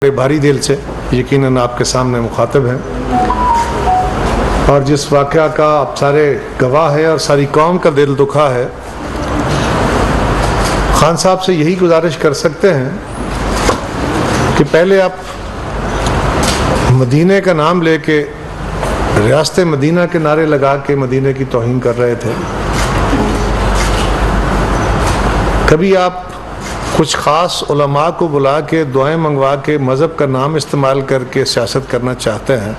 बड़े भारी दिल से यकीनन आपके सामने मुखातिब हैं और जिस वाक़या का आप सारे गवाह हैं और सारी कौम का दिल दुखा है, खान साहब से यही गुजारिश कर सकते हैं कि पहले आप मदीने का नाम लेके रियासत मदीना के नारे लगा के मदीने की तौहीन कर रहे थे। कभी आप कुछ ख़ास उलमा को बुला के दुआएं मंगवा के मज़हब का नाम इस्तेमाल करके सियासत करना चाहते हैं,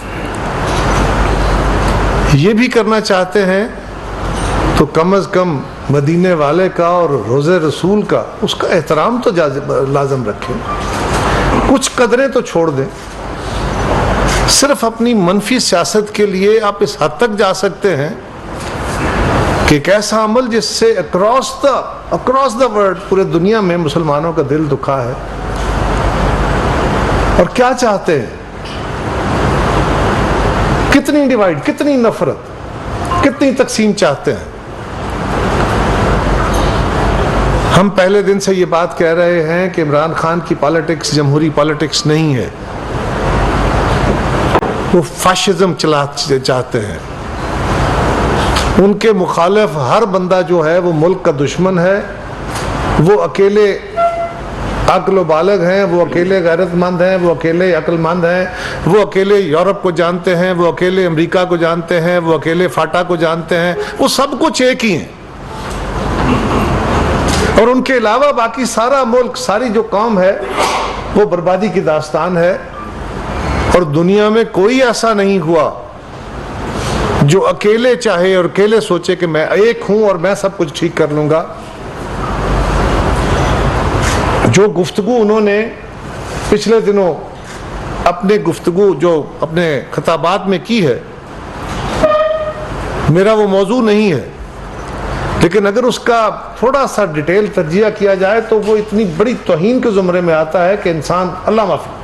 ये भी करना चाहते हैं तो कम अज़ कम मदीने वाले का और रोज़े रसूल का उसका एहतराम तो लाजम रखें, कुछ कदरें तो छोड़ दें। सिर्फ अपनी मनफी सियासत के लिए आप इस हद तक जा सकते हैं कि एक ऐसा अमल जिससे अक्रॉस द वर्ल्ड पूरे दुनिया में मुसलमानों का दिल दुखा है। और क्या चाहते हैं, कितनी डिवाइड, कितनी नफरत, कितनी तकसीम चाहते हैं। हम पहले दिन से ये बात कह रहे हैं कि इमरान खान की पॉलिटिक्स जमहूरी पॉलिटिक्स नहीं है, वो फाशिज्म चला चाहते हैं। उनके मुखालिफ हर बंदा जो है वो मुल्क का दुश्मन है, वो अकेले अक्ल बालग हैं, वो अकेले गैरतमंद हैं, वो अकेले अक्लमंद हैं, वो अकेले यूरोप को जानते हैं, वो अकेले अमेरिका को जानते हैं, वो अकेले फाटा को जानते हैं, वो सब कुछ एक ही हैं। और उनके अलावा बाकी सारा मुल्क, सारी जो कौम है वो बर्बादी की दास्तान है। और दुनिया में कोई ऐसा नहीं हुआ जो अकेले चाहे और अकेले सोचे कि मैं एक हूं और मैं सब कुछ ठीक कर लूंगा। जो गुफ्तगू उन्होंने पिछले दिनों अपने गुफ्तगू जो अपने खिताबात में की है, मेरा वो मौजू नहीं है, लेकिन अगर उसका थोड़ा सा डिटेल तर्जिया किया जाए तो वो इतनी बड़ी तौहीन के ज़ुमरे में आता है कि इंसान अल्लाह माफ़ी।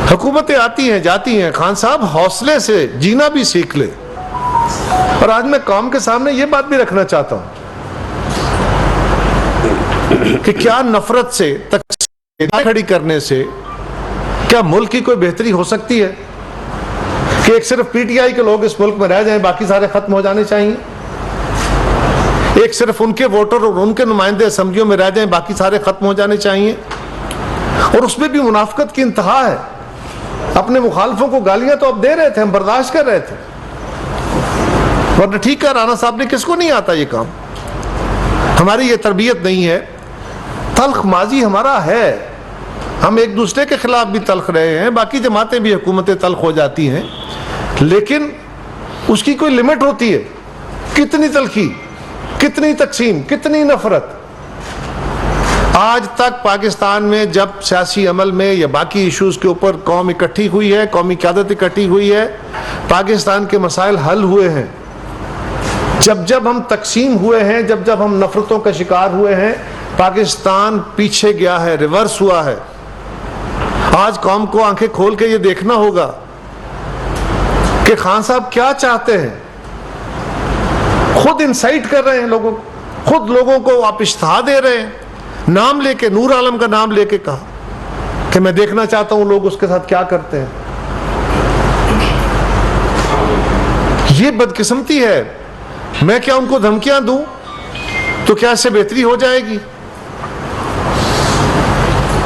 हुकूमतें आती हैं जाती हैं, खान साहब हौसले से जीना भी सीख ले। और आज मैं कौम के सामने ये बात भी रखना चाहता हूं कि क्या नफरत से तकसीम खड़ी करने से क्या मुल्क की कोई बेहतरी हो सकती है कि एक सिर्फ पीटीआई के लोग इस मुल्क में रह जाएं, बाकी सारे खत्म हो जाने चाहिए। एक सिर्फ उनके वोटर और उनके नुमाइंदे असेंबलियों में रह जाएं, बाकी सारे खत्म हो जाने चाहिए। और उसमें भी मुनाफिकत की इंतहा है। अपने मुखालफों को गालियां तो अब दे रहे थे, हम बर्दाश्त कर रहे थे, वरना ठीक है राना साहब ने, किसको नहीं आता ये काम। हमारी ये तरबियत नहीं है, तल्ख माजी हमारा है, हम एक दूसरे के खिलाफ भी तल्ख रहे हैं, बाकी जमातें भी हुकूमतें तल्ख हो जाती हैं, लेकिन उसकी कोई लिमिट होती है। कितनी तल्खी, कितनी तकसीम, कितनी नफरत। आज तक पाकिस्तान में जब सियासी अमल में या बाकी इश्यूज के ऊपर कौम इकट्ठी हुई है, कौमी क़यादत इकट्ठी हुई है, पाकिस्तान के मसाइल हल हुए हैं। जब जब हम तकसीम हुए हैं, जब जब हम नफरतों का शिकार हुए हैं, पाकिस्तान पीछे गया है, रिवर्स हुआ है। आज कौम को आंखें खोल के ये देखना होगा कि खान साहब क्या चाहते हैं। खुद इंसाइट कर रहे हैं लोगों को, खुद लोगों को आप इश्तहा दे रहे हैं, नाम लेके, नूर आलम का नाम लेके कहा कि मैं देखना चाहता हूं लोग उसके साथ क्या करते हैं। ये बदकिस्मती है। मैं क्या उनको धमकियां दूं तो क्या इससे बेहतरी हो जाएगी?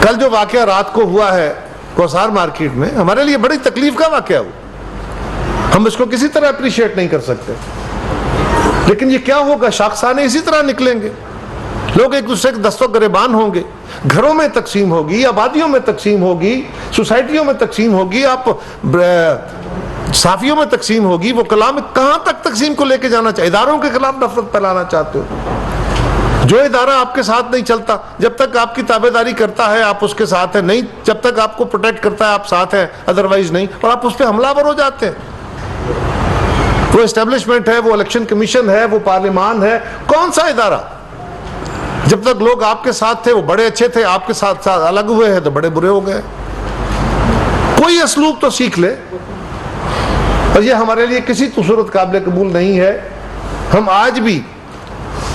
कल जो वाकया रात को हुआ है कौसार मार्केट में, हमारे लिए बड़ी तकलीफ का वाकया हुआ। हम इसको किसी तरह अप्रिशिएट नहीं कर सकते, लेकिन ये क्या होगा, शाखसाने इसी तरह निकलेंगे, लोग एक दूसरे के दस्तों गिरबान होंगे, घरों में तकसीम होगी, आबादियों में तकसीम होगी, सोसाइटियों में तकसीम होगी, आप साफियों में तकसीम होगी। वो कलाम कहां तक तकसीम को लेके जाना चाहिए? इदारों के खिलाफ नफरत फैलाना चाहते हो। जो इदारा आपके साथ नहीं चलता, जब तक आपकी ताबेदारी करता है आप उसके साथ हैं, नहीं जब तक आपको प्रोटेक्ट करता है आप साथ हैं, अदरवाइज नहीं। और आप उस पर हमलावर हो जाते हैं। वो एस्टेब्लिशमेंट है, वो इलेक्शन कमीशन है, वो पार्लियामान है, कौन सा इदारा? जब तक लोग आपके साथ थे वो बड़े अच्छे थे, आपके साथ साथ अलग हुए हैं तो बड़े बुरे हो गए। कोई असलूब तो सीख ले। और ये हमारे लिए किसी सूरत काबिल कबूल नहीं है। हम आज भी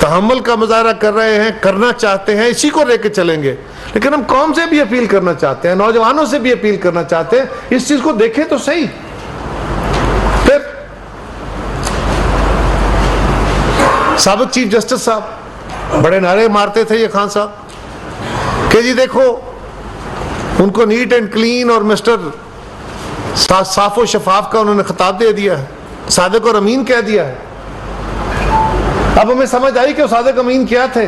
तहम्मुल का मुजाहरा कर रहे हैं, करना चाहते हैं, इसी को लेके चलेंगे, लेकिन हम कौम से भी अपील करना चाहते हैं, नौजवानों से भी अपील करना चाहते हैं, इस चीज को देखें तो सही। फिर साबिक चीफ जस्टिस साहब बड़े नारे मारते थे ये खान साहब कि जी देखो उनको नीट एंड क्लीन और मिस्टर साफ और शफाफ का उन्होंने खिताब दे दिया है, सादिक और अमीन कह दिया है। अब हमें समझ आई कि सादिक अमीन क्या थे,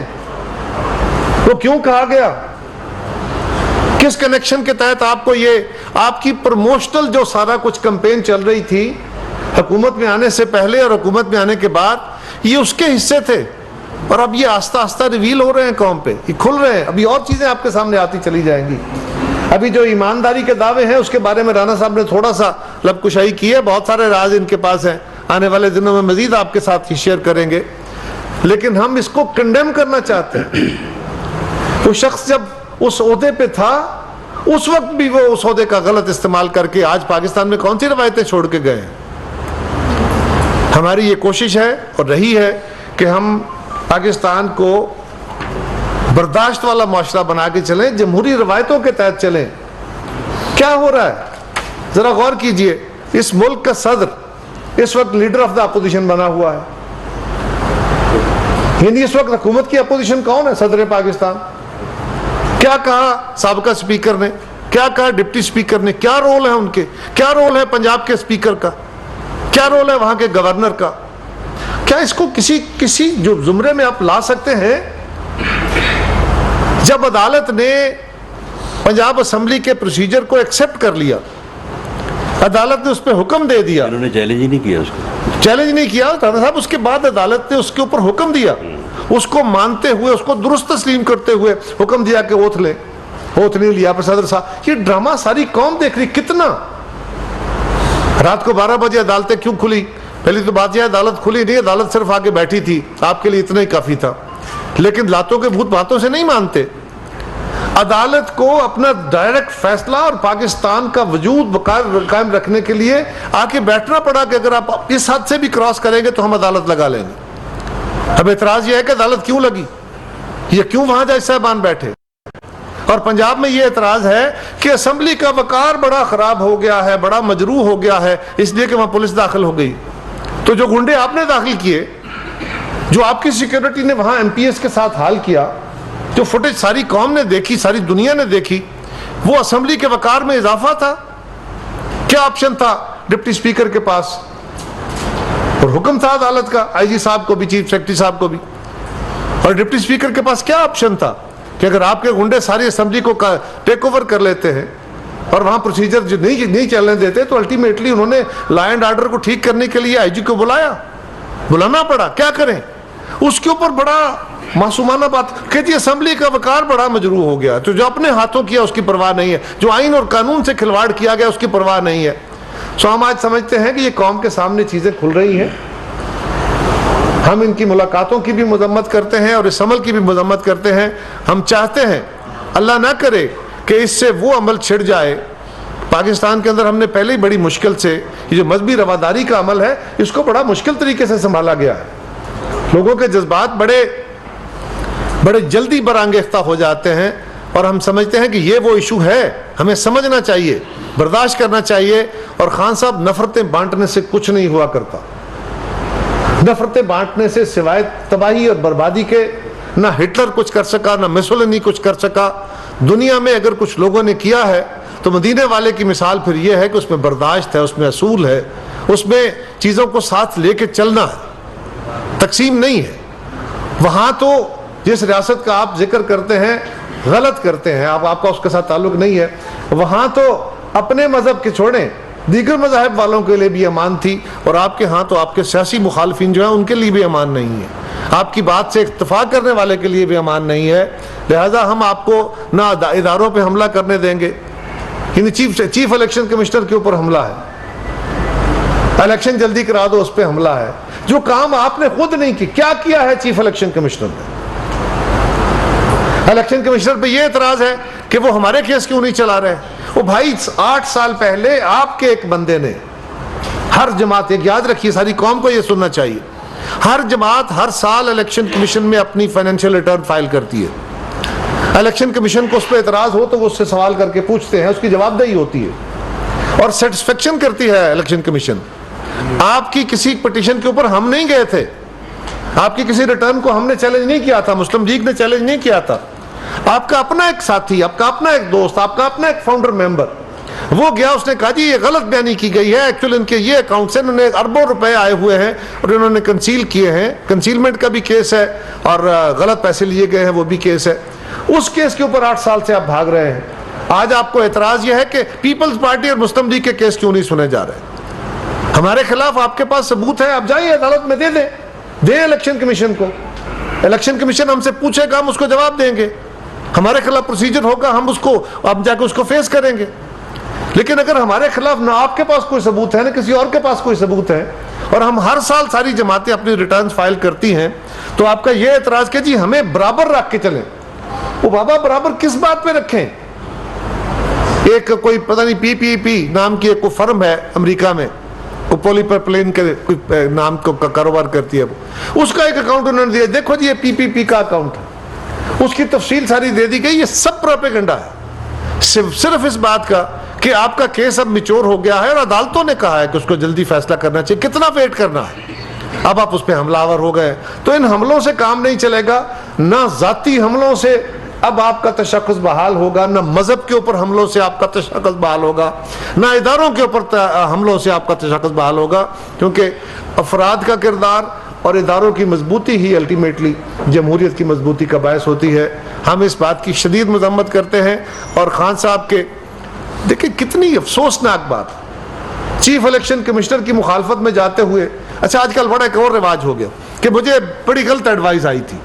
वो क्यों कहा गया, किस कनेक्शन के तहत आपको ये आपकी प्रमोशनल जो सारा कुछ कैंपेन चल रही थी हुकूमत में आने से पहले और हुकूमत में आने के बाद, ये उसके हिस्से थे। और अब ये आस्ता आस्ता रिवील हो रहे हैं कौम पे, ये खुल रहे हैं। अभी और चीजें आपके सामने आती चली जाएंगी। अभी जो ईमानदारी के दावे हैं उसके बारे में राणा साहब ने थोड़ा सा लबकुशाई की है, बहुत सारे राज इनके पास हैं, आने वाले दिनों में मजीद आपके साथ ही शेयर करेंगे। लेकिन हम इसको कंडेम करना चाहते हैं। वो शख्स जब उस ओहदे पे था उस वक्त भी वो उस ओहदे का गलत इस्तेमाल करके आज पाकिस्तान में कौन सी रवायतें छोड़ के गए हैं। हमारी ये कोशिश है और रही है कि हम पाकिस्तान को बर्दाश्त वाला माशरा बना के चलें, जमहूरी रवायतों के तहत चलें। क्या हो रहा है जरा गौर कीजिए, इस मुल्क का सदर इस वक्त लीडर ऑफ द अपोजिशन बना हुआ है। यानी इस वक्त हुकूमत की अपोजिशन कौन है? सदर पाकिस्तान। क्या कहा साबका स्पीकर ने, क्या कहा डिप्टी स्पीकर ने, क्या रोल है उनके, क्या रोल है पंजाब के स्पीकर का, क्या रोल है वहां के गवर्नर का? क्या इसको किसी जो जुमरे में आप ला सकते हैं? जब अदालत ने पंजाब असेंबली के प्रोसीजर को एक्सेप्ट कर लिया, अदालत ने उस पर हुक्म दे दिया, उन्होंने चैलेंज ही नहीं किया उसको, चैलेंज नहीं किया राणा साहब। उसके बाद अदालत ने उसके ऊपर हुक्म दिया, उसको मानते हुए, उसको दुरुस्त तस्लीम करते हुए हुक्म दिया कि ओथ ले। ओथ नहीं लिया पर सदर साहब। ये ड्रामा सारी कौम देख रही। कितना रात को 12 बजे अदालतें क्यों खुली? पहली तो बात यह, अदालत खुली नहीं, अदालत सिर्फ आके बैठी थी, आपके लिए इतना ही काफी था। लेकिन लातों के भूत बातों से नहीं मानते। अदालत को अपना डायरेक्ट फैसला और पाकिस्तान का वजूद कायम रखने के लिए आके बैठना पड़ा कि अगर आप इस हद से भी क्रॉस करेंगे तो हम अदालत लगा लेंगे। अब एतराज यह है कि अदालत क्यों लगी, ये क्यों वहां जज साहबान बैठे? और पंजाब में ये एतराज है कि असेंबली का वकार बड़ा खराब हो गया है, बड़ा मजरूह हो गया है, इसलिए कि वहां पुलिस दाखिल हो गई। तो जो गुंडे आपने दाखिल किए, जो आपकी सिक्योरिटी ने वहां एमपीएस के साथ हाल किया, जो फुटेज सारी कौम ने देखी, सारी दुनिया ने देखी, वो असेंबली के वकार में इजाफा था? क्या ऑप्शन था डिप्टी स्पीकर के पास? और हुक्म था अदालत का, आईजी साहब को भी, चीफ सेक्रेटरी साहब को भी। और डिप्टी स्पीकर के पास क्या ऑप्शन था कि अगर आपके गुंडे सारी असेंबली को टेक ओवर कर लेते हैं और वहां प्रोसीजर जो नहीं चलने देते, तो अल्टीमेटली उन्होंने लॉ एंड ऑर्डर को ठीक करने के लिए आईजी को बुलाना पड़ा। क्या करें? उसके ऊपर बड़ा मासूमाना बात कहती है, असेंबली का वकार बड़ा मजरूह हो गया। तो जो अपने हाथों किया उसकी परवाह नहीं है, जो आइन और कानून से खिलवाड़ किया गया उसकी परवाह नहीं है। सो हम आज समझते हैं कि ये कौम के सामने चीजें खुल रही हैं। हम इनकी मुलाकातों की भी मजम्मत करते हैं और इस अमल की भी मजम्मत करते हैं। हम चाहते हैं अल्लाह ना करे कि इससे वो अमल छिड़ जाए। पाकिस्तान के अंदर हमने पहले ही बड़ी मुश्किल से ये जो मजहबी रवादारी का अमल है, इसको बड़ा मुश्किल तरीके से संभाला गया है। लोगों के जज्बात बड़े जल्दी बरांगेख्ता हो जाते हैं और हम समझते हैं कि ये वो इशू है, हमें समझना चाहिए, बर्दाश्त करना चाहिए। और खान साहब, नफरतें बांटने से कुछ नहीं हुआ करता। नफरतें बांटने से सिवाय तबाही और बर्बादी के ना हिटलर कुछ कर सका, ना मुसोलिनी कुछ कर सका। दुनिया में अगर कुछ लोगों ने किया है तो मदीने वाले की मिसाल फिर यह है कि उसमें बर्दाश्त है, उसमें असूल है, उसमें चीज़ों को साथ लेके चलना है, तकसीम नहीं है। वहाँ तो जिस रियासत का आप जिक्र करते हैं गलत करते हैं, आपका उसके साथ ताल्लुक नहीं है। वहाँ तो अपने मजहब के छोड़ें, दीगर मज़ाहिब वालों के लिए भी अमान थी, और आपके यहाँ तो आपके सियासी मुखालफिन जो हैं उनके लिए भी अमान नहीं है, आपकी बात से इत्तफाक करने वाले के लिए भी अमान नहीं है। लिहाजा हम आपको ना इदारों पे हमला करने देंगे। चीफ इलेक्शन कमिश्नर के ऊपर हमला है, इलेक्शन जल्दी करा दो, उस पर हमला है। जो काम आपने खुद नहीं की, क्या किया है चीफ इलेक्शन कमिश्नर ने? इलेक्शन कमिश्नर पे ये एतराज है कि वो हमारे केस क्यों नहीं चला रहे। वो भाई 8 साल पहले आपके एक बंदे ने, हर जमात, एक याद रखिए, सारी कौम को ये सुनना चाहिए, हर जमात हर साल इलेक्शन कमीशन में अपनी फाइनेंशियल रिटर्न फाइल करती है। इलेक्शन कमीशन को उस पर एतराज हो तो वो उससे सवाल करके पूछते हैं, उसकी जवाबदेही होती है और सेटिस्फेक्शन करती है इलेक्शन कमीशन। आपकी किसी पिटीशन के ऊपर हम नहीं गए थे, आपकी किसी रिटर्न को हमने चैलेंज नहीं किया था, मुस्लिम लीग ने चैलेंज नहीं किया था। आपका अपना एक साथी, आपका अपना एक दोस्त, आपका अपना एक फाउंडर मेंबर, वो गया, उसने कहा जी ये गलत बयानी की गई है, एक्चुअली इनके ये अकाउंट से इन्होंने अरबों रुपए आए हुए हैं और इन्होंने कंसील किए हैं, कंसीलमेंट का भी केस है और गलत पैसे लिए गए हैं वो भी केस है। उस केस के ऊपर 8 साल से आप भाग रहे हैं। आज आपको एतराज यह है कि पीपल्स पार्टी और मुस्लिम लीग के केस क्यों नहीं सुने जा रहे। हमारे खिलाफ आपके पास सबूत है, आप जाइए अदालत में दे दें इलेक्शन कमीशन को। इलेक्शन कमीशन हमसे पूछेगा, हम उसको जवाब देंगे, हमारे खिलाफ प्रोसीजर होगा, हम उसको अब जाके उसको फेस करेंगे। लेकिन अगर हमारे खिलाफ ना आपके पास कोई सबूत है ना किसी और के पास कोई सबूत है और हम हर साल सारी जमातें अपनी रिटर्न्स फाइल करती हैं, तो आपका यह एतराज कि जी हमें बराबर रख के चलें। वो बाबा बराबर किस बात पे रखें? एक कोई पता नहीं पीपीपी नाम की एक कोई फर्म है अमेरिका में, वो पॉलीप्रोपिलीन के नाम को कारोबार करती है, वो उसका एक अकाउंट उन्होंने दिया, देखो जी ये पीपीपी का अकाउंट है, उसकी तफसील सारी दे दी गई। ये सब प्रोपेगेंडा है सिर्फ इस बात का कि आपका केस अब मिच्योर हो गया है और अदालतों ने कहा है कि उसको जल्दी फैसला करना चाहिए। कितना वेट करना है? अब आप उस पर हमलावर हो गए तो इन हमलों से काम नहीं चलेगा। ना जाती हमलों से अब आपका तशख्खुस बहाल होगा, ना मजहब के ऊपर हमलों से आपका तशख्खुस बहाल होगा, ना इदारों के ऊपर हमलों से आपका तशख्खुस बहाल होगा, क्योंकि अफराद का किरदार और इदारों की मजबूती ही अल्टीमेटली जमहूरियत की मजबूती का बायस होती है। हम इस बात की शदीद मजम्मत करते हैं। और खान साहब के देखिए कितनी अफसोसनाक बात, चीफ इलेक्शन कमिश्नर की मुखालफत में जाते हुए, अच्छा आजकल बड़ा एक और रिवाज हो गया कि मुझे बड़ी गलत एडवाइस आई थी,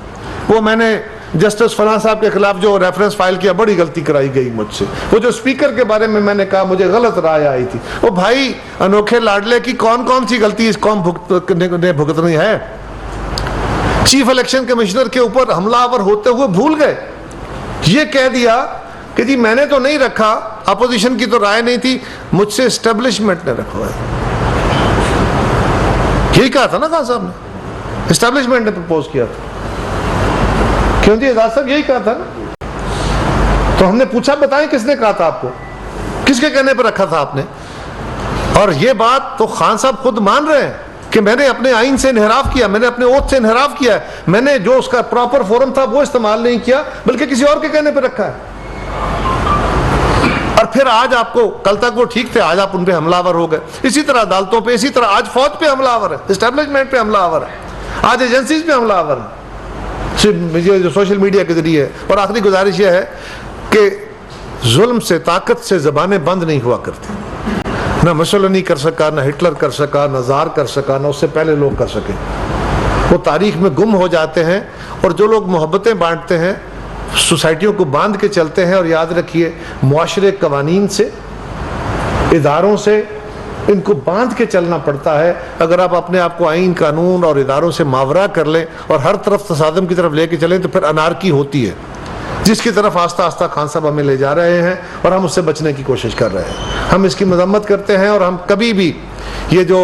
वो मैंने जस्टिस फलां साहब के खिलाफ जो रेफरेंस फाइल किया, बड़ी गलती कराई गई मुझसे, वो जो स्पीकर के बारे में मैंने कहा मुझे गलत राय आई थी। वो भाई अनोखे लाडले की कौन कौन सी गलती इस कौम ने भुगतनी है? चीफ इलेक्शन कमिश्नर के ऊपर हमलावर होते हुए भूल गए, ये कह दिया कि जी मैंने तो नहीं रखा, अपोजिशन की तो राय नहीं थी, मुझसे एस्टेब्लिशमेंट ने रखा है। यही कहा था ना खान साहब ने, एस्टेब्लिशमेंट ने प्रपोज किया था। क्यों जी एजाज साहब यही कहा था ना? तो हमने पूछा बताएं किसने कहा था आपको, किसके कहने पर रखा था आपने? और ये बात तो खान साहब खुद मान रहे हैं कि मैंने अपने आइन से इन्हिराफ किया, मैंने अपने ओथ से इन्हिराफ किया है, मैंने जो उसका प्रॉपर फोरम था वो इस्तेमाल नहीं किया, बल्कि किसी और के कहने पर रखा है। और फिर आज आपको, कल तक वो ठीक थे, आज आप उन पे हमलावर हो गए। इसी तरह अदालतों पे, इसी तरह आज फौज पे हमलावर है, एस्टेब्लिशमेंट पे हमलावर है, आज एजेंसीज पे हमलावर है, जो सोशल मीडिया के जरिए है। और आखिरी गुजारिश यह है कि जुल्म से, ताकत से जबानें बंद नहीं हुआ करती। ना मुसोलिनी कर सका, ना हिटलर कर सका, ना जार कर सका, ना उससे पहले लोग कर सके। वो तारीख में गुम हो जाते हैं। और जो लोग मोहब्बतें बांटते हैं, सोसाइटियों को बांध के चलते हैं, और याद रखिए मुआशरे कवानीन से, इदारों से इनको बांध के चलना पड़ता है। अगर आप अपने आप को आइन, कानून और इदारों से मावरा कर लें और हर तरफ तसादम की तरफ लेके चलें, तो फिर अनारकी होती है, जिसकी तरफ आस्ता आस्ता खान साहब हमें ले जा रहे हैं और हम उससे बचने की कोशिश कर रहे हैं। हम इसकी मजम्मत करते हैं और हम कभी भी ये जो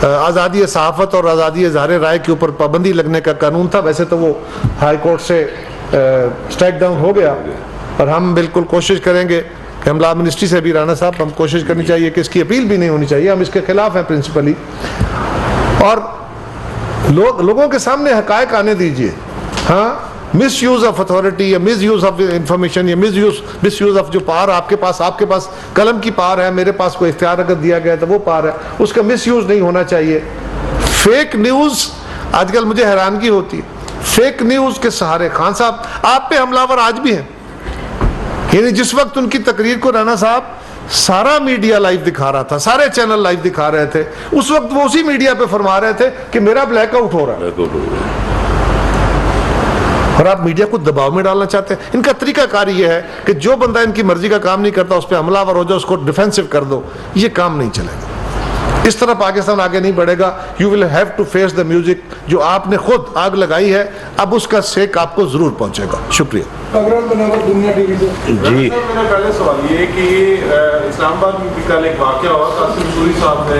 आज़ादी सहाफ़त और आज़ादी इज़हार राय के ऊपर पाबंदी लगने का कानून था, वैसे तो वो हाई कोर्ट से स्ट्राइक डाउन हो गया, और हम बिल्कुल कोशिश करेंगे कि हम लॉ मिनिस्ट्री से भी, राना साहब, हम कोशिश करनी चाहिए कि इसकी अपील भी नहीं होनी चाहिए, हम इसके खिलाफ हैं प्रिंसिपली। और लोगों के सामने हकायक आने दीजिए। हाँ, मिस यूज ऑफ अथॉरिटी या मिस यूज ऑफ इंफॉर्मेशन या मिस यूज ऑफ जो पावर आपके पास कलम की पावर है, मेरे पास कोई इख्तियार अगर दिया गया तो वो पावर है, उसका मिस यूज नहीं होना चाहिए। फेक न्यूज, आजकल मुझे हैरानगी होती है, फेक न्यूज के सहारे खान साहब आप पे हमलावर आज भी हैं। यानी जिस वक्त उनकी तकरीर को राना साहब सारा मीडिया लाइव दिखा रहा था, सारे चैनल लाइव दिखा रहे थे, उस वक्त वो उसी मीडिया पे फरमा रहे थे कि मेरा ब्लैकआउट हो रहा है, और आप मीडिया को दबाव में डालना चाहते हैं। इनका तरीकाकार ये है कि जो बंदा इनकी मर्जी का काम नहीं करता उस पर हमलावर हो जाओ, उसको डिफेंसिव कर दो। ये काम नहीं चलेगा, इस तरह पाकिस्तान आगे नहीं बढ़ेगा। You will have to face the music. जो आपने खुद आग लगाई है, अब उसका सेक आपको जरूर पहुंचेगा। शुक्रिया। दुनिया टीवी से जी, मेरा पहले सवाल ये कि इस्लामाबाद में भी कल एक वाकया हुआ, कासिम सूरी साहब ने